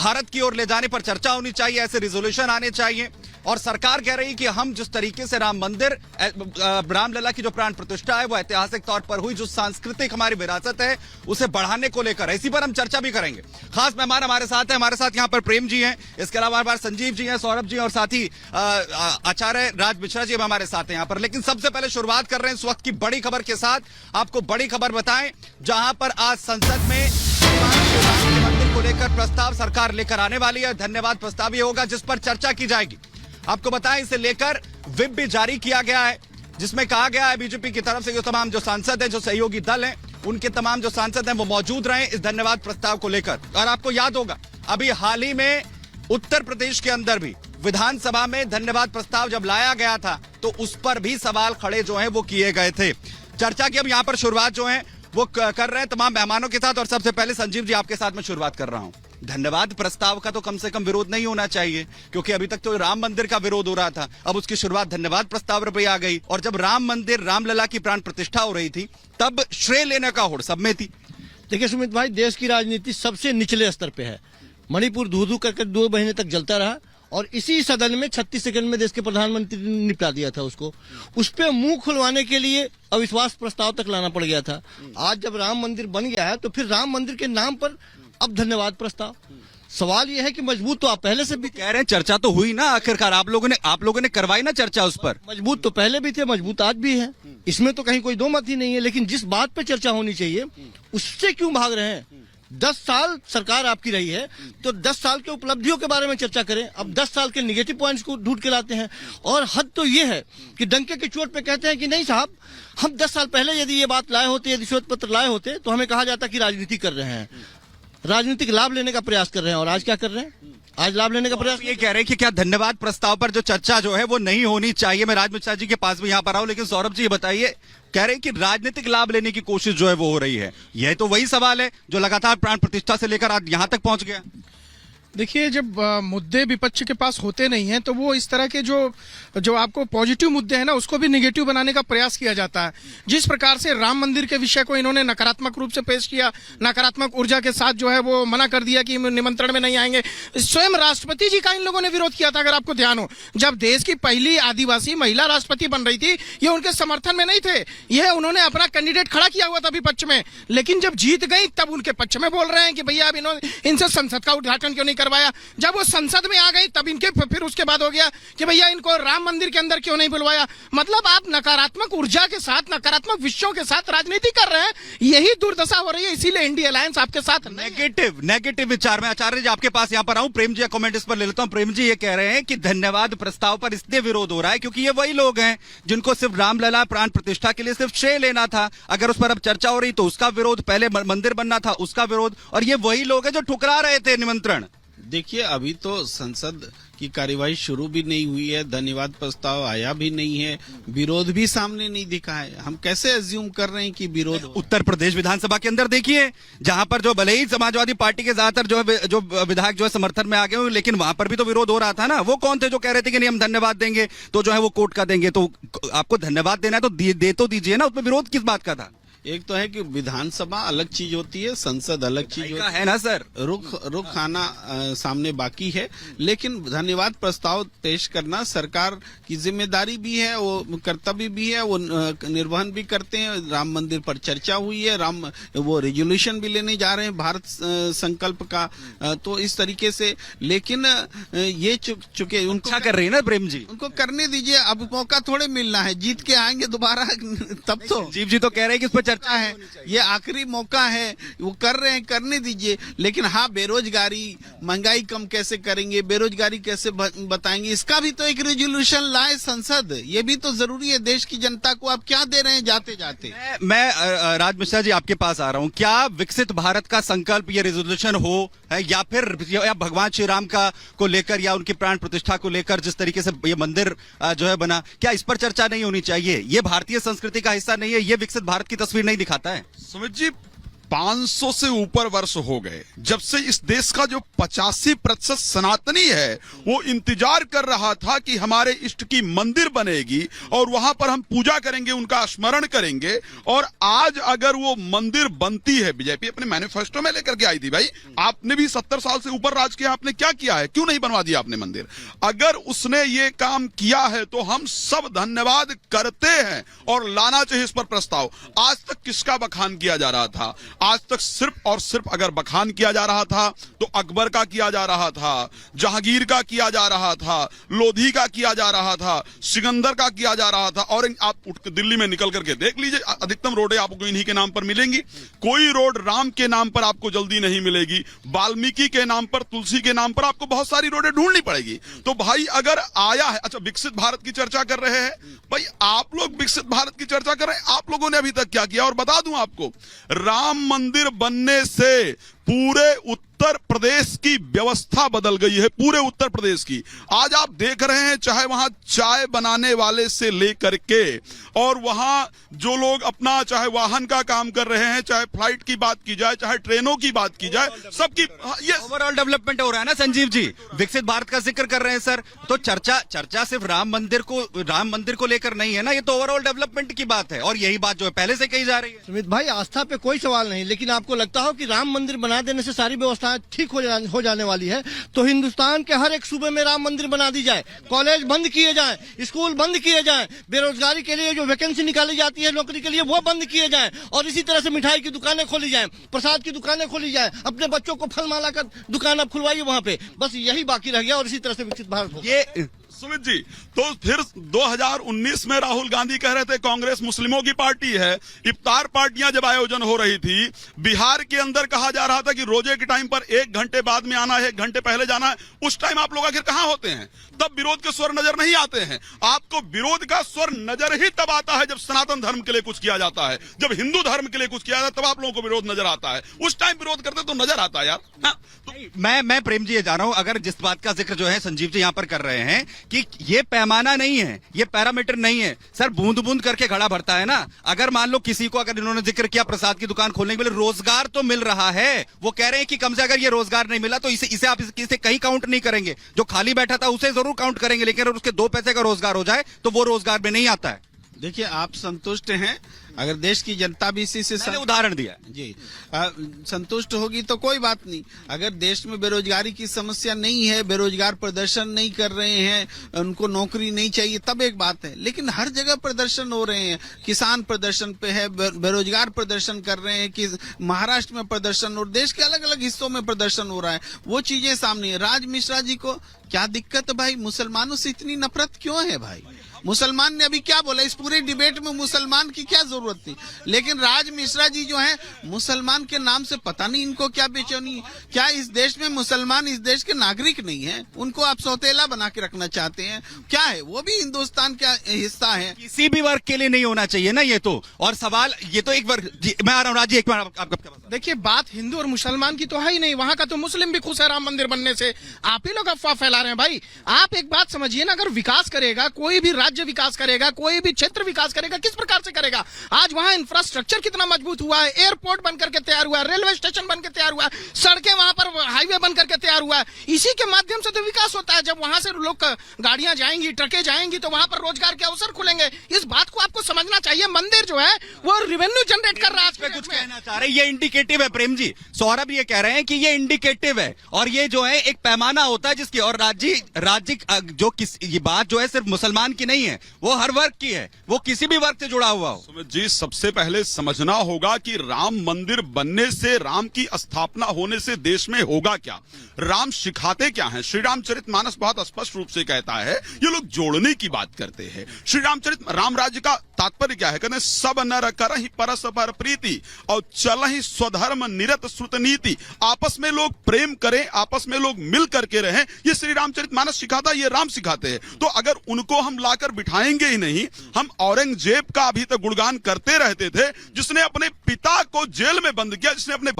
भारत की ओर ले जाने पर चर्चा होनी चाहिए, ऐसे रिजोल्यूशन आने चाहिए। और सरकार कह रही है कि हम जिस तरीके से राम मंदिर, रामलला की जो प्राण प्रतिष्ठा है वो ऐतिहासिक तौर पर हुई, जो सांस्कृतिक हमारी विरासत है उसे बढ़ाने को लेकर, इसी पर हम चर्चा भी करेंगे। खास मेहमान हमारे साथ हैं, हमारे साथ यहाँ पर प्रेम जी हैं, इसके अलावा हमारे पास संजीव जी हैं, सौरभ जी, और साथ ही आचार्य राज मिश्रा जी हमारे साथ हैं यहाँ पर। लेकिन सबसे पहले शुरुआत कर रहे हैं इस वक्त की बड़ी खबर के साथ। आपको बड़ी खबर बताएं, जहां पर आज संसद में मंदिर को लेकर प्रस्ताव सरकार लेकर आने वाली है। धन्यवाद प्रस्ताव ये होगा जिस पर चर्चा की जाएगी। आपको बताएं, इसे लेकर व्हिप भी जारी किया गया है, जिसमें कहा गया है बीजेपी की तरफ से तमाम जो सांसद हैं, जो सहयोगी दल हैं, उनके तमाम जो सांसद हैं वो मौजूद रहे इस धन्यवाद प्रस्ताव को लेकर। और आपको याद होगा अभी हाल ही में उत्तर प्रदेश के अंदर भी विधानसभा में धन्यवाद प्रस्ताव जब लाया गया था तो उस पर भी सवाल खड़े जो हैं वो किए गए थे। चर्चा की अब यहां पर शुरुआत जो है वो कर रहे हैं तमाम मेहमानों के साथ। और सबसे पहले संजीव जी आपके साथ में शुरुआत कर रहा हूं। धन्यवाद प्रस्ताव का तो कम से कम विरोध नहीं होना चाहिए, क्योंकि अभी तक तो राम मंदिर का विरोध हो रहा था, अब उसकी शुरुआत धन्यवाद प्रस्ताव पर आ गई। और जब राम मंदिर, रामलला की प्राण प्रतिष्ठा हो रही थी तब श्रेय लेने का होड़ सब में थी। देखिए सुमित भाई, देश की राजनीति सबसे निचले स्तर पे है। मणिपुर धू धू करके 2 महीने तक जलता रहा और इसी सदन में 36 सेकंड में देश के प्रधानमंत्री ने निपटा दिया था उसको। उस पे मुंह खुलवाने के लिए अविश्वास प्रस्ताव तक लाना पड़ गया था। आज जब राम मंदिर बन गया है तो फिर राम मंदिर के नाम पर अब धन्यवाद प्रस्ताव। सवाल यह है कि मजबूत तो आप पहले से भी कह रहे हैं, चर्चा तो हुई ना आखिरकार, आप लोगों ने करवाई ना चर्चा उस पर। मजबूत तो पहले भी थे, मजबूत आज भी है, इसमें तो कहीं कोई दो मत ही नहीं है। लेकिन जिस बात पे चर्चा होनी चाहिए उससे क्यों भाग रहे हैं? 10 साल सरकार आपकी रही है तो 10 साल के उपलब्धियों के बारे में चर्चा करें। अब 10 साल के निगेटिव पॉइंट्स को ढूंढ के लाते हैं। और हद तो ये है कि डंके की चोट पे कहते हैं कि नहीं साहब, हम 10 साल पहले यदि ये बात लाए होते, यदि श्वेत पत्र लाए होते तो हमें कहा जाता कि राजनीति कर रहे हैं, राजनीतिक लाभ लेने का प्रयास कर रहे हैं। और आज क्या कर रहे हैं? आज लाभ लेने का प्रयास। ये कह रहे हैं कि क्या धन्यवाद प्रस्ताव पर जो चर्चा जो है वो नहीं होनी चाहिए। मैं राज मिश्रा जी के पास भी यहाँ पर आऊं, लेकिन सौरभ जी ये बताइए, कह रहे हैं कि राजनीतिक लाभ लेने की कोशिश जो है वो हो रही है। यह तो वही सवाल है जो लगातार प्राण प्रतिष्ठा से लेकर आज यहां तक पहुंच गया। देखिए, जब मुद्दे विपक्ष के पास होते नहीं हैं तो वो इस तरह के जो आपको पॉजिटिव मुद्दे हैं ना उसको भी नेगेटिव बनाने का प्रयास किया जाता है। जिस प्रकार से राम मंदिर के विषय को इन्होंने नकारात्मक रूप से पेश किया, नकारात्मक ऊर्जा के साथ जो है वो मना कर दिया कि निमंत्रण में नहीं आएंगे। स्वयं राष्ट्रपति जी का इन लोगों ने विरोध किया था, अगर आपको ध्यान हो। जब देश की पहली आदिवासी महिला राष्ट्रपति बन रही थी ये उनके समर्थन में नहीं थे, यह उन्होंने अपना कैंडिडेट खड़ा किया हुआ था विपक्ष में। लेकिन जब जीत गई तब उनके पक्ष में बोल रहे हैं कि भैया अब इन्होंने इनसे संसद का उद्घाटन क्यों नहीं करवाया। जब वो संसद में आ गई तब इनके फिर उसके बाद हो गया कि भैया इनको राम मंदिर के अंदर क्यों नहीं बुलवाया। मतलब आप नकारात्मक ऊर्जा के साथ, नकारात्मक विषयों के साथ राजनीति कर रहे हैं, यही दुर्दशा हो रही है। इसीलिए इंडिया अलायंस आपके साथ नेगेटिव विचार में। आचार्य जी आपके पास यहां पर आऊं, प्रेम जी का कमेंट इस पर ले लेता हूं। प्रेम जी ये कह रहे हैं कि धन्यवाद प्रस्ताव पर इसलिए विरोध हो रहा है क्योंकि ये वही लोग हैं जिनको सिर्फ रामलला प्राण प्रतिष्ठा के लिए सिर्फ श्रेय लेना था। अगर उस पर अब चर्चा हो रही तो उसका विरोध, पहले मंदिर बनना था उसका विरोध, और ये वही लोग हैं जो ठुकरा रहे थे निमंत्रण। देखिए, अभी तो संसद की कार्यवाही शुरू भी नहीं हुई है, धन्यवाद प्रस्ताव आया भी नहीं है, विरोध भी सामने नहीं दिखा है। हम कैसे अज्यूम कर रहे हैं कि विरोध? उत्तर प्रदेश विधानसभा के अंदर देखिए, जहां पर जो भले ही समाजवादी पार्टी के ज्यादातर जो विधायक जो है समर्थन में आ गए, लेकिन वहां पर भी तो विरोध हो रहा था ना। वो कौन थे जो कह रहे थे कि नहीं हम धन्यवाद देंगे तो जो है वो कोर्ट का देंगे। तो आपको धन्यवाद देना है तो दे तो दीजिए ना, उसमें विरोध किस बात का था? एक तो है कि विधानसभा अलग चीज होती है, संसद अलग चीज होती है ना सर। रुख आना सामने बाकी है। लेकिन धन्यवाद प्रस्ताव पेश करना सरकार की जिम्मेदारी भी है, वो कर्तव्य भी है, वो निर्वहन भी करते हैं। राम मंदिर पर चर्चा हुई है, वो रेजोल्यूशन भी लेने जा रहे हैं भारत संकल्प का, तो इस तरीके से। लेकिन ये चुके उनको कर रही है ना प्रेम जी, उनको करने दीजिए। अब मौका थोड़े मिलना है, जीत के आएंगे दोबारा तब तो। जीव जी तो कह रहे हैं कि इस पर चर्चा है, ये आखिरी मौका है, वो कर रहे हैं, करने दीजिए। लेकिन हाँ, बेरोजगारी, महंगाई कम कैसे करेंगे, बेरोजगारी कैसे बताएंगे, इसका भी तो एक रेजोल्यूशन लाए संसद। ये भी तो जरूरी है। देश की जनता को आप क्या दे रहे हैं जाते जाते? मैं राज मिश्रा जी आपके पास आ रहा हूं। क्या विकसित भारत का संकल्प ये रेजोल्यूशन हो है, या फिर भगवान श्री राम का को लेकर या उनकी प्राण प्रतिष्ठा को लेकर जिस तरीके से ये मंदिर जो है बना, क्या इस पर चर्चा नहीं होनी चाहिए? ये भारतीय संस्कृति का हिस्सा नहीं है, ये विकसित भारत की तस्वीर नहीं दिखाता है? सुमित जी, 500 से ऊपर वर्ष हो गए जब से इस देश का जो 85% सनातनी है वो इंतजार कर रहा था कि हमारे इष्ट की मंदिर बनेगी और वहां पर हम पूजा करेंगे, उनका स्मरण करेंगे। और आज अगर वो मंदिर बनती है, बीजेपी अपने मैनिफेस्टो में लेकर के आई थी, भाई आपने भी 70 साल से ऊपर राज किया, आपने क्या किया है, क्यों नहीं बनवा दिया आपने मंदिर? अगर उसने ये काम किया है तो हम सब धन्यवाद करते हैं और लाना चाहिए इस पर प्रस्ताव। आज तक किसका बखान किया जा रहा था? आज तक सिर्फ और सिर्फ अगर बखान किया जा रहा था तो अकबर का किया जा रहा था, जहांगीर का किया जा रहा था, लोधी का किया जा रहा था, सिकंदर का किया जा रहा था। और आप उठ दिल्ली में निकल करके देख लीजिए, अधिकतम रोडें आपको इन्हीं के नाम पर मिलेंगी। कोई रोड राम के नाम पर आपको जल्दी नहीं मिलेगी, वाल्मीकि के नाम पर, तुलसी के नाम पर आपको बहुत सारी रोडें ढूंढनी पड़ेगी। तो भाई अगर आया है, अच्छा विकसित भारत की चर्चा कर रहे हैं, भाई आप लोग विकसित भारत की चर्चा कर रहे हैं, आप लोगों ने अभी तक क्या किया? और बता दूं आपको, राम मंदिर बनने से पूरे उत्तर प्रदेश की व्यवस्था बदल गई है, पूरे उत्तर प्रदेश की। आज आप देख रहे हैं, चाहे वहां चाय बनाने वाले से लेकर के और वहां जो लोग अपना चाहे वाहन का काम कर रहे हैं, चाहे फ्लाइट की बात की जाए, चाहे ट्रेनों की बात की जाए, सबकी ये ओवरऑल डेवलपमेंट हो रहा है ना संजीव जी। विकसित भारत का जिक्र कर रहे हैं सर, तो चर्चा सिर्फ राम मंदिर को लेकर नहीं है ना, ये तो ओवरऑल डेवलपमेंट की बात है। और यही बात जो है पहले से कही जा रही है। सुमित भाई, आस्था पे कोई सवाल नहीं, लेकिन आपको लगता हो कि राम मंदिर बना देने से सारी व्यवस्थाएं ठीक हो जाने वाली है? तो हिंदुस्तान के हर एक सूबे में राम मंदिर बना दी जाए, कॉलेज बंद किए जाएं, स्कूल बंद किए जाएं, बेरोजगारी के लिए जो वैकेंसी निकाली जाती है नौकरी के लिए वो बंद किए जाएं, और इसी तरह से मिठाई की दुकानें खोली जाएं, प्रसाद की दुकानें खोली जाएं, अपने बच्चों को फल माला का दुकान आप खुलवाइए वहां पे। बस यही बाकी रह गया और इसी तरह से विकसित भारत होगा। ये सुमित जी, तो फिर 2019 में राहुल गांधी कह रहे थे कांग्रेस मुस्लिमों की पार्टी है। इफ्तार पार्टियां जब आयोजन हो रही थी, बिहार के अंदर कहा जा रहा था कि रोजे के टाइम पर 1 घंटे बाद में आना है, 1 घंटे पहले जाना है। उस टाइम आप लोग आखिर कहां होते हैं? तब विरोध के स्वर नजर नहीं आते हैं। आपको विरोध का स्वर नजर ही तब आता है जब सनातन धर्म के लिए कुछ किया जाता है, जब हिंदू धर्म के लिए कुछ किया जाता है, तब आप लोगों को विरोध नजर आता है। उस टाइम विरोध करते तो नजर आता है यार। हाँ, तो मैं प्रेम जी ये जा रहा हूं, अगर जिस बात का जिक्र जो है संजीव जी यहां पर कर रहे हैं कि ये पैमाना नहीं है, ये पैरामीटर नहीं है सर, बूंद बूंद करके घड़ा भरता है ना। अगर मान लो किसी को, अगर इन्होंने जिक्र किया प्रसाद की दुकान खोलने के लिए, रोजगार तो मिल रहा है, वो कह रहे हैं कि कम से अगर ये रोजगार नहीं मिला तो इसे आप इसे कहीं काउंट नहीं करेंगे। जो खाली बैठा था उसे जरूर काउंट करेंगे, लेकिन अगर उसके 2 पैसे का रोजगार हो जाए तो वो रोजगार में नहीं आता है। देखिए, आप संतुष्ट हैं? अगर देश की जनता भी इसी से उदाहरण दिया जी संतुष्ट होगी तो कोई बात नहीं। अगर देश में बेरोजगारी की समस्या नहीं है, बेरोजगार प्रदर्शन नहीं कर रहे हैं, उनको नौकरी नहीं चाहिए, तब एक बात है। लेकिन हर जगह प्रदर्शन हो रहे हैं, किसान प्रदर्शन पे है, बेरोजगार प्रदर्शन कर रहे हैं, कि महाराष्ट्र में प्रदर्शन और देश के अलग अलग हिस्सों में प्रदर्शन हो रहा है, वो चीजें सामने है। राज मिश्रा जी को क्या दिक्कत है भाई? मुसलमानों से इतनी नफरत क्यों है भाई? मुसलमान ने अभी क्या बोला? इस पूरे डिबेट में मुसलमान की क्या जरूरत थी? लेकिन राज मिश्रा जी जो हैं, मुसलमान के नाम से पता नहीं इनको क्या बेचैनी है। क्या इस देश में मुसलमान इस देश के नागरिक नहीं है? उनको आप सौतेला बना के रखना चाहते हैं? क्या है, वो भी हिंदुस्तान का हिस्सा है। किसी भी वर्ग के लिए नहीं होना चाहिए ना ये तो। और सवाल ये तो एक वर्ग, मैं आ रहा हूँ राजी, एक मिनट आपका क्या बात? देखिए, बात हिंदू और मुसलमान की तो है ही नहीं, वहां का तो मुस्लिम भी खुश है राम मंदिर बनने से। आप ही लोग अफवाह फैला रहे हैं भाई। आप एक बात समझिए ना, अगर विकास करेगा कोई भी राज्य, विकास करेगा कोई भी क्षेत्र, विकास करेगा, किस प्रकार से करेगा? आज वहां इंफ्रास्ट्रक्चर कितना मजबूत हुआ है, एयरपोर्ट बनकर के तैयार हुआ है, रेलवे स्टेशन बनकर तैयार हुआ है, सड़कें वहां पर हाईवे बनकर के तैयार हुआ है। इसी के माध्यम से तो विकास होता है। जब वहां से लोग गाड़ियां जाएंगी, ट्रकें जाएंगी, तो वहां पर रोजगार के अवसर खुलेंगे। इस बात को आपको समझना चाहिए। मंदिर जो है वो रेवेन्यू जनरेट कर रहा है। कुछ कहना चाह रहे हैं, ये इंडिकेटिव है प्रेम जी। सौरभ ये कह रहे हैं कि ये इंडिकेटिव है और ये जो है एक पैमाना होता है जिसकी, और राज्य जो ये बात जो है सिर्फ मुसलमान की नहीं है, वो हर वर्ग की है, वो किसी भी वर्ग से जुड़ा हुआ हो। सुमित जी, सबसे पहले समझना होगा कि राम मंदिर बनने से, राम की स्थापना होने से देश में होगा क्या? राम सिखाते क्या हैं? श्री रामचरितमानस बहुत स्पष्ट रूप से कहता है, ये लोग जोड़ने की बात करते हैं। श्री राम राज्य का तात्पर्य क्या है? कहते हैं सब नर करहि परस्पर प्रीति और चलहि स्वधर्म निरत श्रुत नीति। आपस में लोग प्रेम करें, आपस में लोग मिल करके रहें, ये श्री रामचरितमानस सिखाता है, ये राम सिखाते हैं। तो अगर उनको हम लाकर बिठाएंगे ही नहीं, हम औरंगजेब का अभी तक गुणगान करते रहते थे, जिसने अपने पिता को जेल में बंद किया, जिसने अपने